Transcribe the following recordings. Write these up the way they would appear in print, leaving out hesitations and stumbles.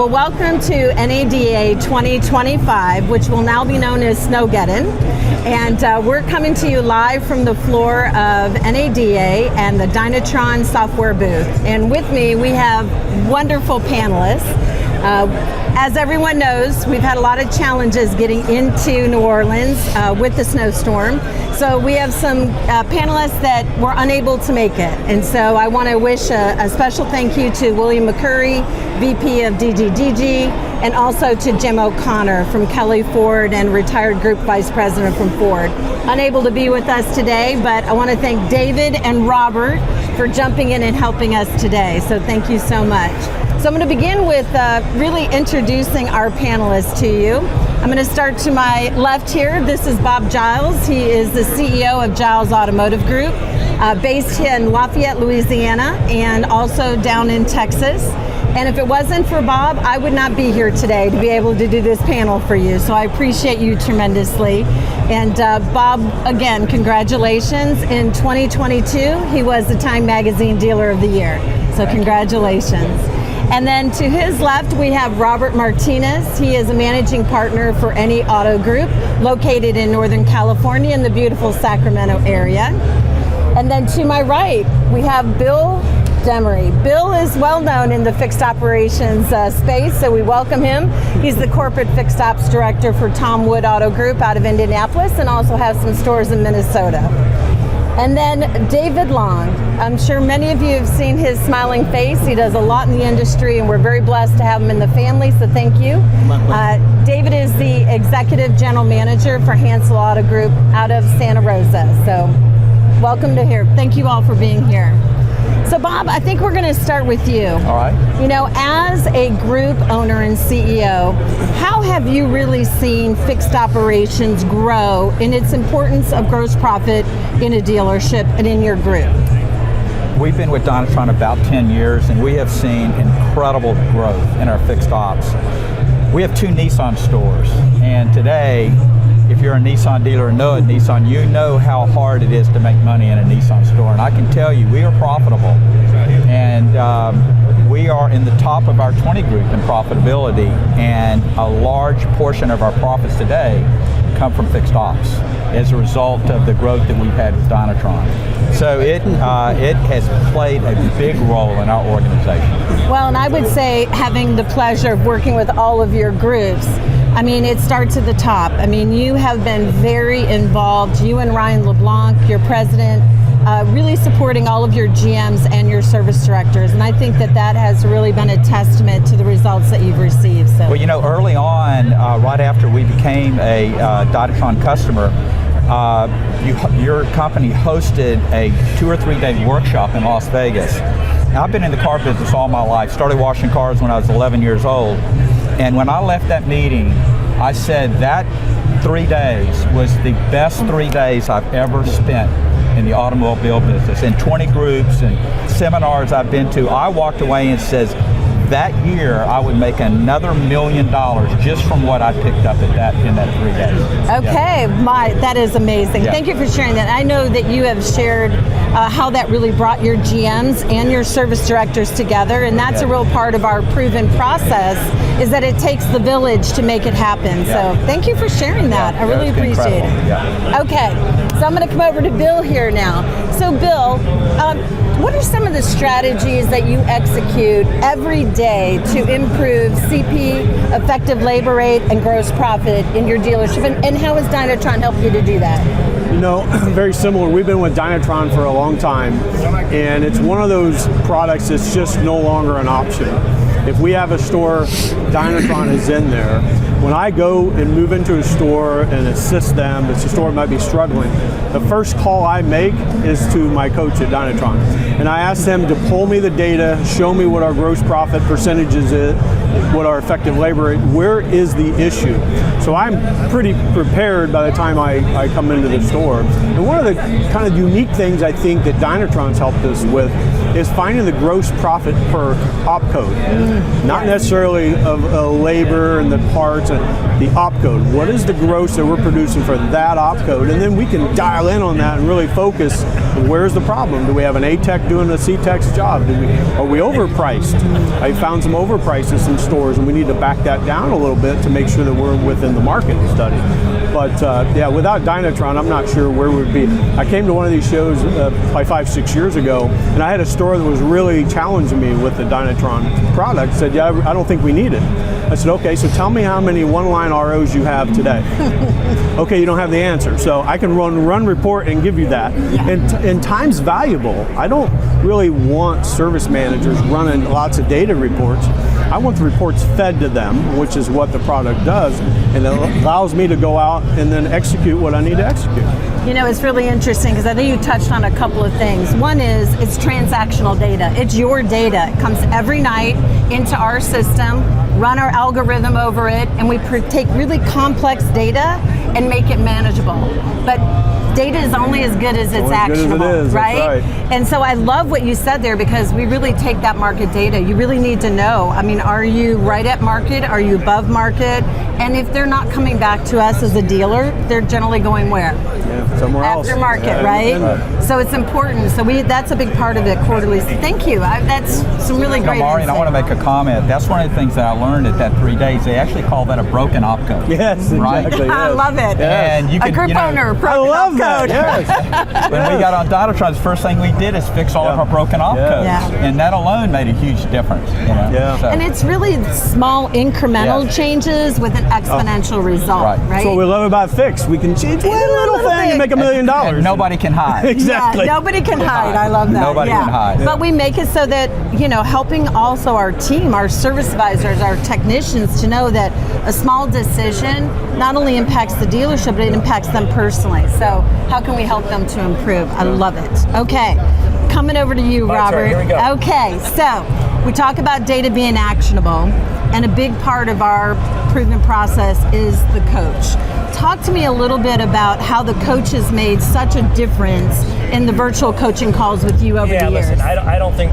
Well, welcome to NADA 2025, which will now be known as Snowgeddon. And we're coming to you live from the floor of NADA and the Dynatron software booth. And with me, we have wonderful panelists. As everyone knows, we've had a lot of challenges getting into New Orleans with the snowstorm. So we have some panelists that were unable to make it. And so I want to wish a special thank you to William McCurry, VP of DGDG, and also to Jim O'Connor from Kelly Ford and retired Group Vice President from Ford. Unable to be with us today, but I want to thank David and Robert for jumping in and helping us today. So thank you so much. So I'm going to begin with really introducing our panelists to you. I'm going to start to my left here. This is Bob Giles. He is the CEO of Giles Automotive Group, based in Lafayette, Louisiana, and also down in Texas. And if it wasn't for Bob, I would not be here today to be able to do this panel for you. So I appreciate you tremendously. And Bob, again, congratulations. In 2022, he was the Time Magazine Dealer of the Year. So congratulations. And then to his left, we have Robert Martinez. He is a managing partner for Any Auto Group, located in Northern California in the beautiful Sacramento area. And then to my right, we have Bill Demery. Bill is well known in the fixed operations space, so we welcome him. He's the corporate fixed ops director for Tom Wood Auto Group out of Indianapolis and also has some stores in Minnesota. And then David Long. I'm sure many of you have seen his smiling face. He does a lot in the industry and we're very blessed to have him in the family, so thank you. David is the executive general manager for Hansel Auto Group out of Santa Rosa. So welcome to here. Thank you all for being here. So Bob, I think we're going to start with you. All right. You know, as a group owner and CEO, how have you really seen fixed operations grow in its importance of gross profit in a dealership and in your group? We've been with Dynatron about 10 years and we have seen incredible growth in our fixed ops. We have 2 Nissan stores, and today, if you're a Nissan dealer and know a Nissan, you know how hard it is to make money in a Nissan store. And I can tell you, we are profitable. And we are in the top of our 20 group in profitability, and a large portion of our profits today come from fixed ops as a result of the growth that we've had with Dynatron. So it has played a big role in our organization. Well, and I would say having the pleasure of working with all of your groups, I mean, it starts at the top. I mean, you have been very involved, you and Ryan LeBlanc, your president, really supporting all of your GMs and your service directors. And I think that that has really been a testament to the results that you've received. So. Well, you know, early on, right after we became a Dynatron customer, your company hosted a 2 or 3 day workshop in Las Vegas. Now, I've been in the car business all my life, started washing cars when I was 11 years old. And when I left that meeting, I said that 3 days was the best 3 days I've ever spent in the automobile business. In 20 groups and seminars I've been to, I walked away and says, that year I would make another $1 million just from what I picked up in that 3 days. Okay, yeah. That is amazing. Yeah. Thank you for sharing that. I know that you have shared how that really brought your GMs and your service directors together, and that's a real part of our proven process, is that it takes the village to make it happen. So thank you for sharing that. I really appreciate it. Yeah. Okay, so I'm going to come over to Bill here now. So Bill, what are some of the strategies that you execute every day to improve CP, effective labor rate, and gross profit in your dealership? And how has Dynatron helped you to do that? You know, very similar. We've been with Dynatron for a long time, and it's one of those products that's just no longer an option. If we have a store, Dynatron is in there. When I go and move into a store and assist them, if the store might be struggling, the first call I make is to my coach at Dynatron. And I ask them to pull me the data, show me what our gross profit percentages is, what our effective labor rate, where is the issue. So I'm pretty prepared by the time I come into the store. And one of the kind of unique things I think that Dynatron's helped us with is finding the gross profit per opcode. Not necessarily of labor and the parts and the opcode. What is the gross that we're producing for that opcode? And then we can dial in on that and really focus. Where's the problem? Do we have an A-Tech doing a C-Tech's job? Are we overpriced? I found some overpriced in some stores, and we need to back that down a little bit to make sure that we're within the market study. But yeah, without Dynatron, I'm not sure where we'd be. I came to one of these shows probably 5-6 years ago, and I had a store that was really challenging me with the Dynatron product. Said, yeah, I don't think we need it. I said, okay, so tell me how many one-line ROs you have today. Okay, you don't have the answer. So I can run report and give you that. And time's valuable. I don't really want service managers running lots of data reports. I want the reports fed to them, which is what the product does, and it allows me to go out and then execute what I need to execute. You know, it's really interesting because I think you touched on a couple of things. One is it's transactional data. It's your data. It comes every night into our system, run our algorithm over it, and we take really complex data and make it manageable. But data is only as good as it's actionable, right? And so I love what you said there, because we really take that market data. You really need to know, I mean, are you right at market? Are you above market? And if they're not coming back to us as a dealer, they're generally going where? Yeah, somewhere else. Aftermarket, right? So it's important. So that's a big part of it quarterly. So thank you. That's some really great Maureen, I want to make a comment. That's one of the things that I learned at that 3 days. They actually call that a broken opcode. Yes, right? exactly. I Yes. love it. And you A could, group you know, owner, broken I love opcode. that. Yes. when we got on Dynatron, the first thing we did is fix all of our broken opcodes. Yeah. And that alone made a huge difference. You know? Yeah. So, And it's really small incremental Yes. changes with an exponential result, Right. right? That's what we love about Fix. We can change one little thing and make $1 million. and nobody can hide. Exactly. Yeah, nobody can hide. I love that. Nobody yeah. can hide. But we make it so that, you know, helping also our team, our service advisors, our technicians to know that a small decision not only impacts the dealership, but it impacts them personally. So how can we help them to improve? I love it. Okay, coming over to you, My Robert. turn. Here we go. Okay, so we talk about data being actionable, and a big part of our improvement process is the coach. Talk to me a little bit about how the coach has made such a difference in the virtual coaching calls with you over Yeah, the years. listen, I don't think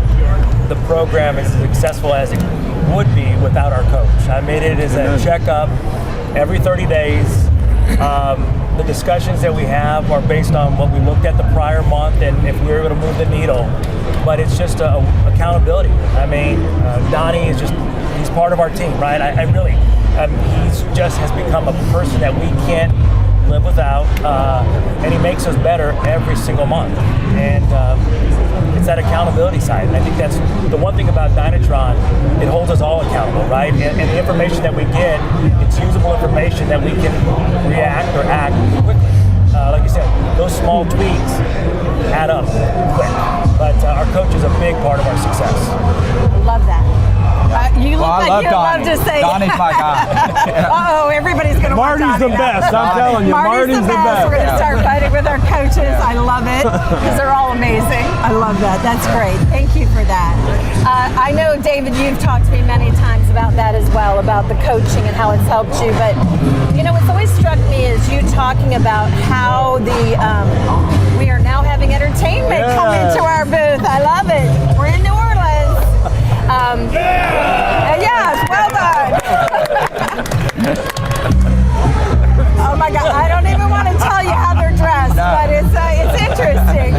the program is as successful as it would be without our coach. I made it as a checkup every 30 days. The discussions that we have are based on what we looked at the prior month and if we were able to move the needle. But it's just accountability. I mean, Donnie is he's part of our team, right? I really, he's just has become a person that we can't live without, and he makes us better every single month. And it's that accountability side. And I think that's the one thing about Dynatron, it holds us all accountable, right? And the information that we get, it's usable information that we can react or act quickly. Like you said, those small tweaks add up quick. But our coach is a big part of our success. Love that. You look I like love you Donnie. love to say. Donnie's my guy. Uh-oh, everybody's going to Marty's the best. I'm telling you, Marty's the best. We're going to Yeah. start fighting with our coaches. I love it because they're all amazing. I love that. That's great. Thank you for that. I know, David, you've talked to me many times about that as well, about the coaching and how it's helped you. But, you know, what's always struck me is you talking about how we are now having entertainment come into our booth. I love it. We're in New Orleans. Yes, well done. Oh my God, I don't even want to tell you how they're dressed, but it's interesting.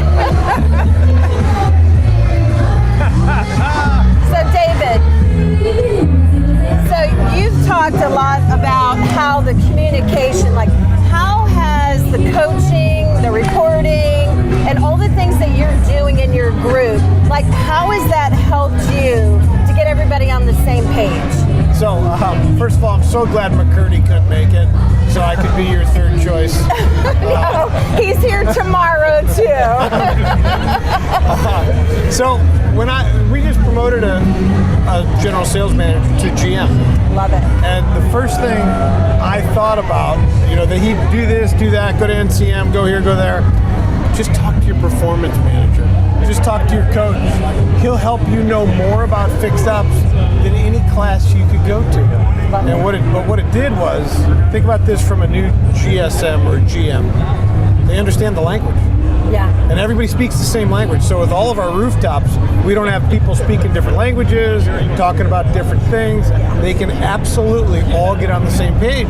So David, so you've talked a lot about how the communication, like how has the coaching, the reporting, and all the things that you're doing in your group, like how has that helped you to get everybody on the same page? So, first of all, I'm so glad McCurdy couldn't make it, so I could be your third choice. No, he's here tomorrow too. So, we just promoted a general sales manager to GM. Love it. And the first thing I thought about, you know, that he'd do this, do that, go to NCM, go here, go there. Just talk to your performance manager. Just talk to your coach. He'll help you know more about fixed ops than any class you could go to. And what it did was, think about this from a new GSM or GM. They understand the language. Yeah. And everybody speaks the same language. So with all of our rooftops, we don't have people speaking different languages, talking about different things. They can absolutely all get on the same page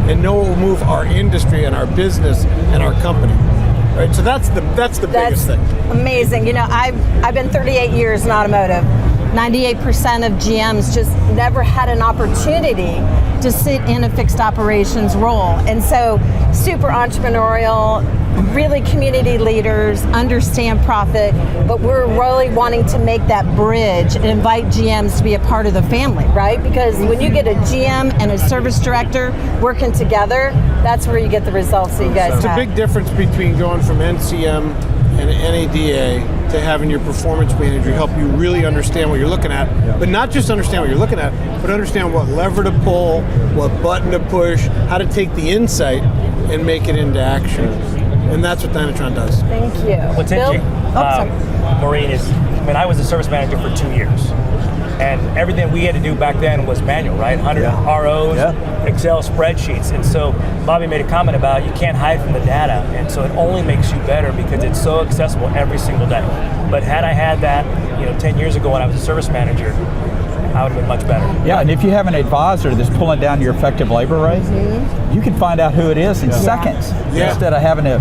and know what will move our industry and our business and our company. Right? So that's the biggest thing. Amazing. You know, I've been 38 years in automotive. 98% of GMs just never had an opportunity to sit in a fixed operations role. And so super entrepreneurial, really community leaders, understand profit, but we're really wanting to make that bridge and invite GMs to be a part of the family, right? Because when you get a GM and a service director working together, that's where you get the results that you guys It's a have. big difference between going from NCM and NADA to having your performance manager help you really understand what you're looking at, but not just understand what you're looking at, but understand what lever to pull, what button to push, how to take the insight and make it into action. And that's what Dynatron does. Thank you. What's Bill? interesting, Sorry. Maureen, is I was a service manager for 2 years. And everything we had to do back then was manual, right? 100 ROs, Excel spreadsheets. And so Bobby made a comment about you can't hide from the data. And so it only makes you better because it's so accessible every single day. But had I had that, 10 years ago when I was a service manager, I would have been much better. Yeah, and if you have an advisor that's pulling down your effective labor rate, you can find out who it is in seconds instead of having to,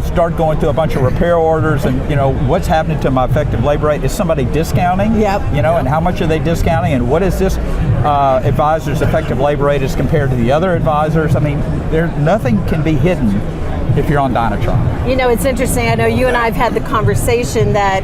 start going through a bunch of repair orders and, what's happening to my effective labor rate? Is somebody discounting? Yep. And how much are they discounting? And what is this advisor's effective labor rate as compared to the other advisors? I mean, nothing can be hidden if you're on Dynatron. It's interesting. I know you and I have had the conversation that,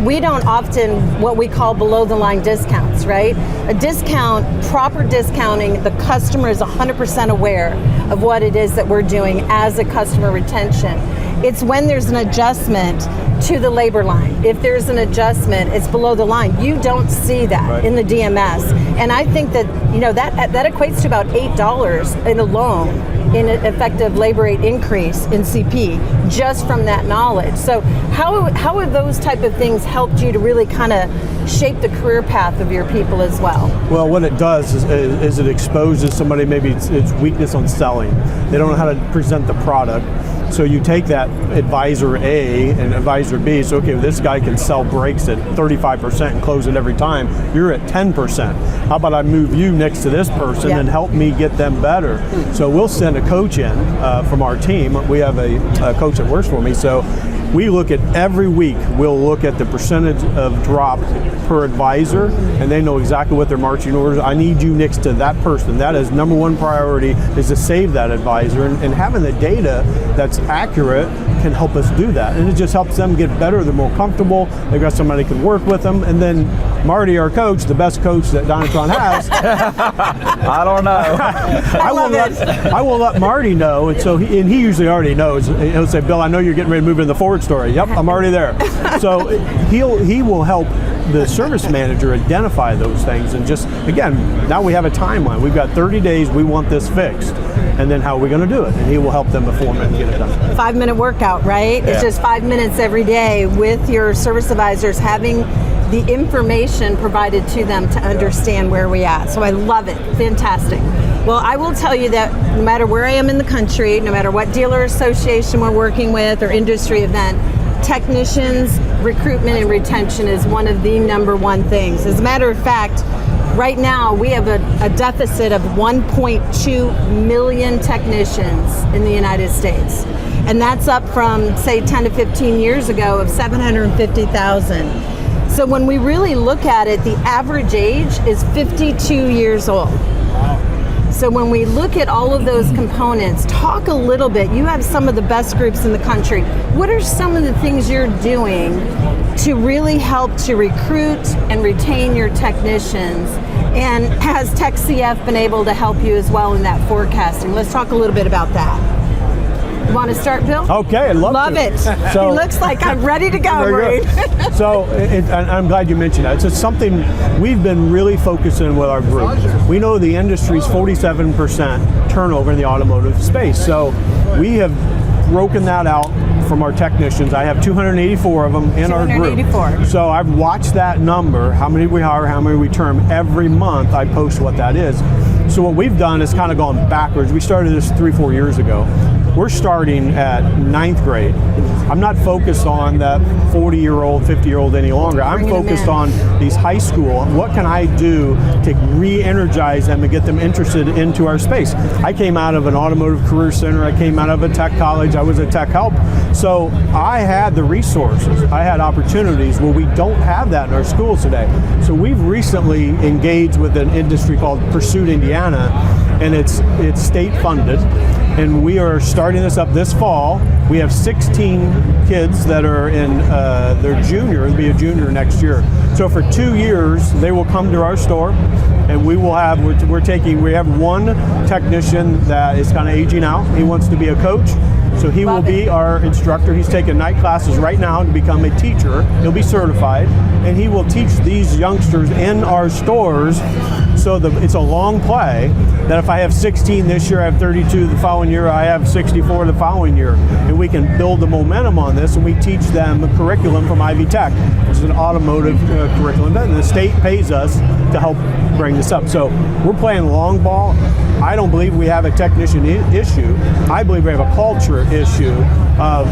we don't often what we call below the line discounts, right? A discount, proper discounting, the customer is 100% aware of what it is that we're doing as a customer retention. It's when there's an adjustment to the labor line. If there's an adjustment, it's below the line. You don't see that in the DMS. And I think that, that equates to about $8 in a loan in an effective labor rate increase in CP just from that knowledge. So how have those type of things helped you to really kind of shape the career path of your people as well? Well, what it does is it exposes somebody maybe its weakness on selling. They don't know how to present the product. So you take that advisor A and advisor B, so okay, this guy can sell brakes at 35% and close it every time. You're at 10%. How about I move you next to this person and help me get them better? So we'll send a coach in from our team. We have a coach that works for me. So we look at every week, we'll look at the percentage of drop per advisor, and they know exactly what their marching orders. I need you next to that person. That is number one priority, is to save that advisor, and having the data that's accurate can help us do that. And it just helps them get better. They're more comfortable. They've got somebody who can work with them. And then Marty, our coach, the best coach that Dynatron has. I don't know. I will let Marty know, and so he usually already knows. He'll say, Bill, I know you're getting ready to move in the Ford story. Yep, I'm already there. So he will help the service manager identify those things, and just, again, now we have a timeline. We've got 30 days, we want this fixed, and then how are we going to do it? And he will help them perform it and get it done. 5-minute workout, right? It's just 5 minutes every day with your service advisors having the information provided to them to understand where we at. So I love it. Fantastic. Well, I will tell you that no matter where I am in the country, no matter what dealer association we're working with or industry event, technicians, recruitment and retention is one of the number one things. As a matter of fact, right now we have a deficit of 1.2 million technicians in the United States. And that's up from, say, 10 to 15 years ago of 750,000. So when we really look at it, the average age is 52 years old. So when we look at all of those components, talk a little bit. You have some of the best groups in the country. What are some of the things you're doing to really help to recruit and retain your technicians? And has TechCF been able to help you as well in that forecasting? Let's talk a little bit about that. You want to start, Bill? Okay, I'd love to. it. So, he looks like I'm ready to go, Very Maureen. good. So, and I'm glad you mentioned that. It's just something we've been really focusing with our group. We know the industry's 47% turnover in the automotive space. So we have broken that out from our technicians. I have 284 of them in our group. 284. So I've watched that number, how many we hire, how many we term. Every month I post what that is. So what we've done is kind of gone backwards. We started this 3-4 years ago. we're starting at 9th grade. I'm not focused on that 40-year-old, 50-year-old any longer. I'm Bringing them focused in. on these high school. What can I do to re-energize them and get them interested into our space? I came out of an automotive career center. I came out of a tech college. I was a tech help. So I had the resources. I had opportunities where we don't have that in our schools today. So we've recently engaged with an industry called Pursuit Indiana, and it's state funded. And we are starting this up this fall. We have 16 kids that are in their junior. They'll be a junior next year. So for 2 years, they will come to our store, and we will have. We have one technician that is kind of aging out. He wants to be a coach, so he will be our instructor. He's taking night classes right now to become a teacher. He'll be certified, and he will teach these youngsters in our stores. So it's a long play that if I have 16 this year, I have 32 the following year, I have 64 the following year. And we can build the momentum on this, and we teach them a curriculum from Ivy Tech, which is an automotive curriculum. And the state pays us to help bring this up. So we're playing long ball. I don't believe we have a technician issue. I believe we have a culture issue of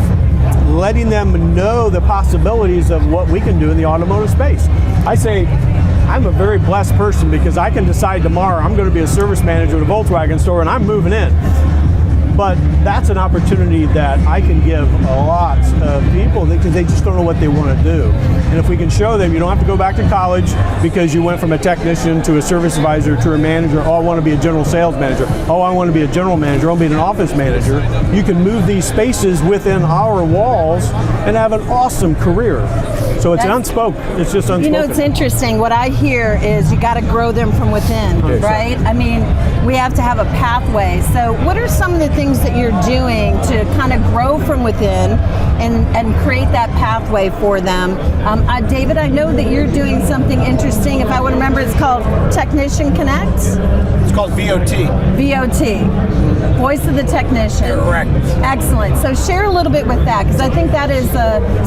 letting them know the possibilities of what we can do in the automotive space. I say, I'm a very blessed person because I can decide tomorrow I'm going to be a service manager at a Volkswagen store and I'm moving in. But that's an opportunity that I can give a lot of people because they just don't know what they want to do. And if we can show them you don't have to go back to college because you went from a technician to a service advisor to a manager. Oh, I want to be a general sales manager. Oh, I want to be a general manager. I want to be an office manager. You can move these spaces within our walls and have an awesome career. So it's it's just unspoken. You know, it's interesting. What I hear is you got to grow them from within, right? I mean, we have to have a pathway. So what are some of the things that you're doing to kind of grow from within and create that pathway for them? David, I know that you're doing something interesting. If I would remember, it's called Technician Connect? It's called VOT. VOT, Voice of the Technician. Correct. Excellent. So share a little bit with that, because I think that is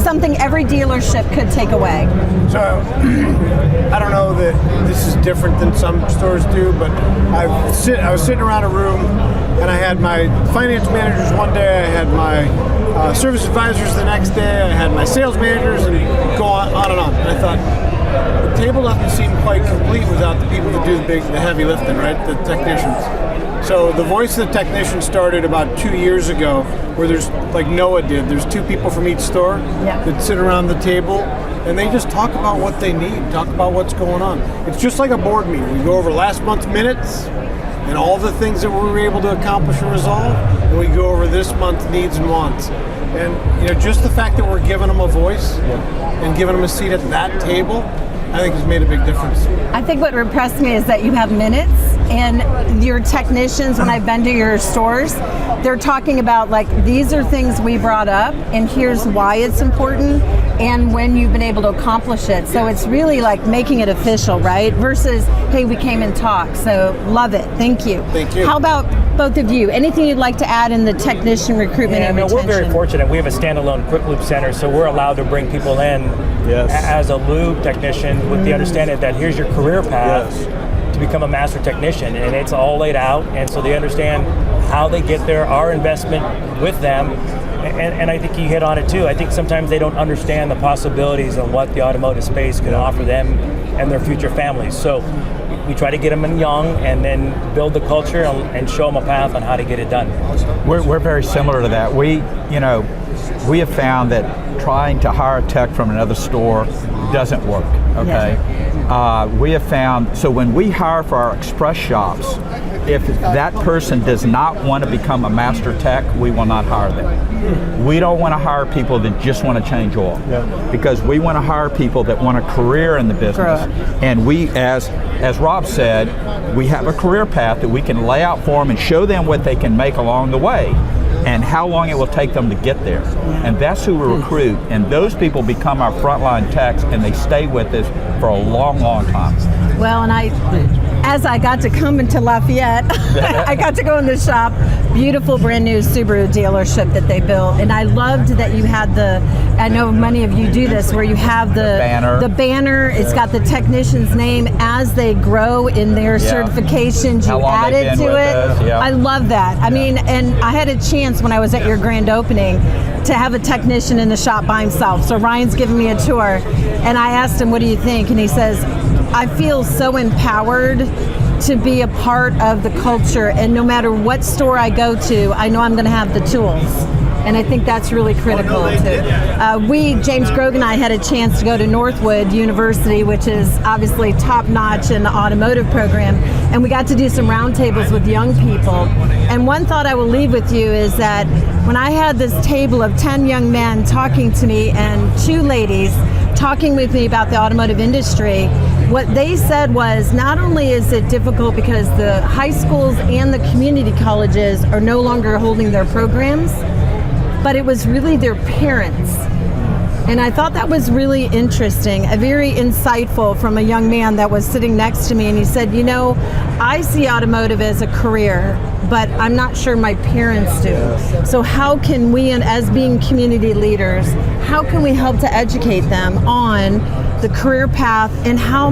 something every dealership could take away. So I don't know that this is different than some stores do, but I was sitting around a room and I had my finance managers one day, I had my service advisors the next day, I had my sales managers, and go on and on. And I thought, the table doesn't seem quite complete without the people that do the heavy lifting, right? The technicians. So the Voice of the Technician started about 2 years ago, where there's, like Noah did, there's 2 people from each store that sit around the table and they just talk about what they need, talk about what's going on. It's just like a board meeting. We go over last month's minutes and all the things that we were able to accomplish and resolve, and we go over this month's needs and wants. And just the fact that we're giving them a voice and giving them a seat at that table, I think has made a big difference. I think what impressed me is that you have minutes, and your technicians, when I've been to your stores, they're talking about, like, these are things we brought up and here's why it's important and when you've been able to accomplish it. So it's really like making it official, right? Versus, hey, we came and talked. So love it. Thank you. Thank you. How about both of you? Anything you'd like to add in the technician recruitment and retention? We're very fortunate. We have a standalone Quick Loop Center, so we're allowed to bring people in as a lube technician with the understanding that here's your career path to become a master technician, and it's all laid out, and so they understand how they get there, our investment with them. And I think you hit on it too. I think sometimes they don't understand the possibilities of what the automotive space can offer them and their future families. So we try to get them in young and then build the culture and show them a path on how to get it done. We're very similar to that. We have found that trying to hire a tech from another store doesn't work, okay? We have found, so when we hire for our express shops, if that person does not want to become a master tech, we will not hire them. We don't want to hire people that just want to change oil, because we want to hire people that want a career in the business. And we, as Rob said, we have a career path that we can lay out for them and show them what they can make along the way and how long it will take them to get there. And that's who we recruit. And those people become our frontline techs, and they stay with us for a long, long time. Well, and I as I got to come into Lafayette, I got to go in the shop. Beautiful brand new Subaru dealership that they built. And I loved that you had I know many of you do this, where you have the banner. It's got the technician's name as they grow in their certifications. You added to it. I love that. I mean, and I had a chance when I was at your grand opening to have a technician in the shop by himself. So Ryan's giving me a tour, and I asked him, what do you think? And he says, I feel so empowered to be a part of the culture, and no matter what store I go to, I know I'm going to have the tools. And I think that's really critical too. James Grogan and I had a chance to go to Northwood University, which is obviously top notch in the automotive program, and we got to do some roundtables with young people. And one thought I will leave with you is that when I had this table of 10 young men talking to me and 2 ladies talking with me about the automotive industry, what they said was, not only is it difficult because the high schools and the community colleges are no longer holding their programs, but it was really their parents. And I thought that was really interesting, very insightful from a young man that was sitting next to me. And he said, you know, I see automotive as a career, but I'm not sure my parents do. So how can we, and as being community leaders, how can we help to educate them on the career path and how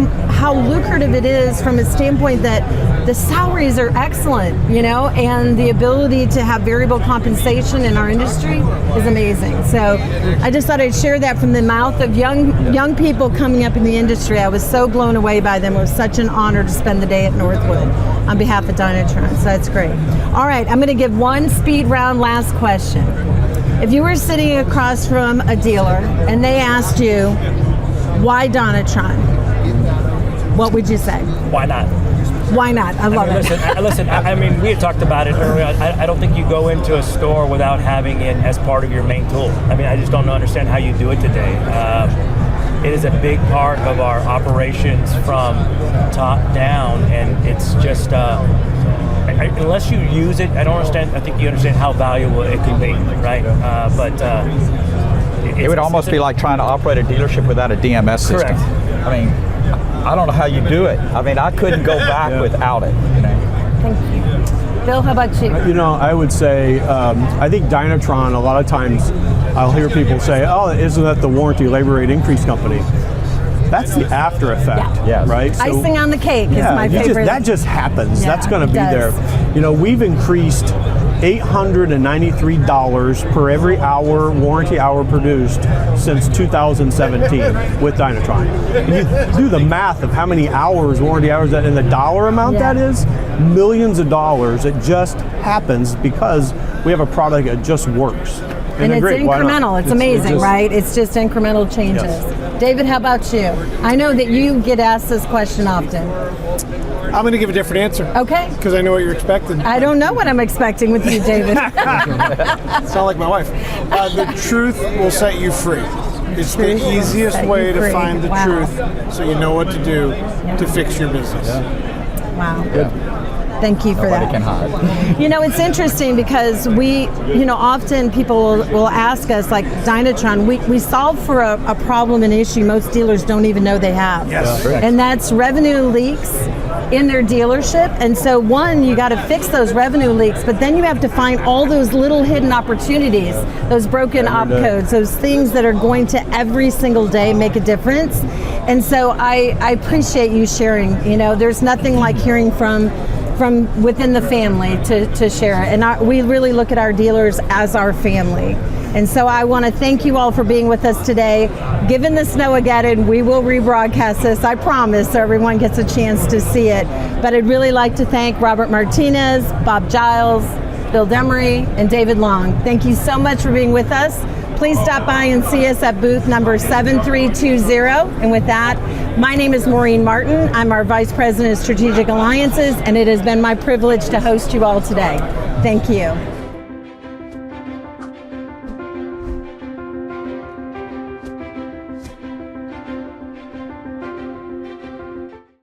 lucrative it is from a standpoint that the salaries are excellent, you know, and the ability to have variable compensation in our industry is amazing. So I just thought I'd share that from the mouth of young people coming up in the industry. I was so blown away by them. It was such an honor to spend the day at Northwood on behalf of Dynatron. So that's great. All right, I'm going to give one speed round last question. If you were sitting across from a dealer and they asked you, why Dynatron? What would you say? Why not? Why not? I love it. Listen, I mean, we had talked about it earlier. I don't think you go into a store without having it as part of your main tool. I mean, I just don't understand how you do it today. It is a big part of our operations from top down, and it's just, unless you use it, I don't understand. I think you understand how valuable it can be, right? It would almost be like trying to operate a dealership without a DMS system. Correct. I mean, I don't know how you do it. I mean, I couldn't go back without it. You know? Thank you. Bill, how about you? You know, I would say, I think Dynatron, a lot of times I'll hear people say, oh, isn't that the warranty labor rate increase company? That's the after effect, right? So, icing on the cake is my favorite. That just happens. Yeah, that's going to be does. there. You know, we've increased $893 per every hour, warranty hour produced since 2017 with Dynatron. You do the math of how many hours, warranty hours, that and the dollar amount that is, millions of dollars. It just happens because we have a product that just works. And it's incremental. It's amazing, right? It's just incremental changes. Yes. David, how about you? I know that you get asked this question often. I'm going to give a different answer. Okay. Because I know what you're expecting. I don't know what I'm expecting with you, David. Sound like my wife. The truth will set you free. It's the easiest way to find the truth, so you know what to do to fix your business. Wow. Good. Thank you for Nobody that. can hide. You know, it's interesting because often people will ask us, like Dynatron, we solve for a problem, an issue most dealers don't even know they have. Yes. And that's revenue leaks in their dealership. And so you got to fix those revenue leaks, but then you have to find all those little hidden opportunities, those broken op codes, those things that are going to every single day make a difference. And so I appreciate you sharing. You know, there's nothing like hearing from within the family to share it. And we really look at our dealers as our family. And so I want to thank you all for being with us today. Given the Snowmageddon, we will rebroadcast this, I promise, so everyone gets a chance to see it. But I'd really like to thank Robert Martinez, Bob Giles, Bill Demery, and David Long. Thank you so much for being with us. Please stop by and see us at booth number 7320. And with that, my name is Maureen Martin. I'm our Vice President of Strategic Alliances, and it has been my privilege to host you all today. Thank you.